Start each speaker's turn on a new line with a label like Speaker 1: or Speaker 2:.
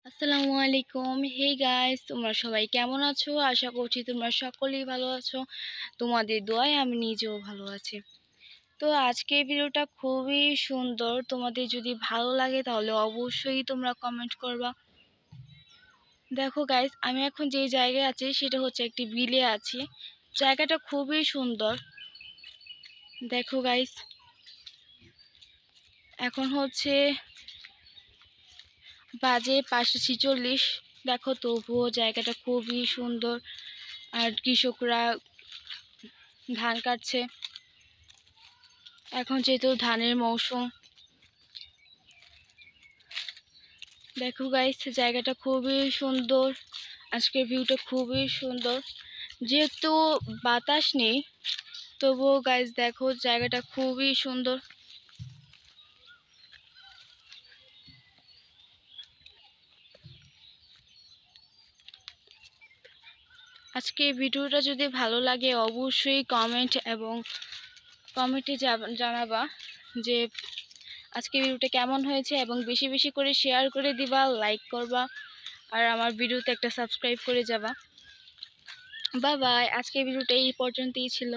Speaker 1: আসসালামু আলাইকুম। Hey guys, তোমরা সবাই কেমন আছো? আশা করছি তোমরা সকলেই ভালো আছো। তোমাদের দোয়ায় আমি নিজেও ভালো আছি। তো আজকের ভিডিওটা খুবই সুন্দর। তোমাদের যদি ভালো লাগে তাহলে অবশ্যই তোমরা কমেন্ট করবা। দেখো গাইস, আমি এখন যে জায়গায় আছি সেটা হচ্ছে একটি বিলে আছি। জায়গাটা খুবই সুন্দর। দেখো গাইস, এখন হচ্ছে বাজে 5:46। দেখো তবুও জায়গাটা খুবই সুন্দর। আর কৃষকরা ধান কাটছে। এখন যেহেতু ধানের মৌসুম। দেখো গাইস, জায়গাটা খুবই সুন্দর। আজকের ভিউটা খুবই সুন্দর। যেহেতু বাতাস নেই তবুও গাইস দেখো জায়গাটা খুবই সুন্দর। আজকে ভিডিওটা যদি ভালো লাগে অবশ্যই কমেন্ট এবং কমেন্টে জানাবা যে আজকে ভিডিওটা কেমন হয়েছে, এবং বেশি বেশি করে শেয়ার করে দিবা, লাইক করবা, আর আমার ভিডিওতে একটা সাবস্ক্রাইব করে যাবা। Bye bye. আজকের ভিডিওটা এই পর্যন্তই ছিল।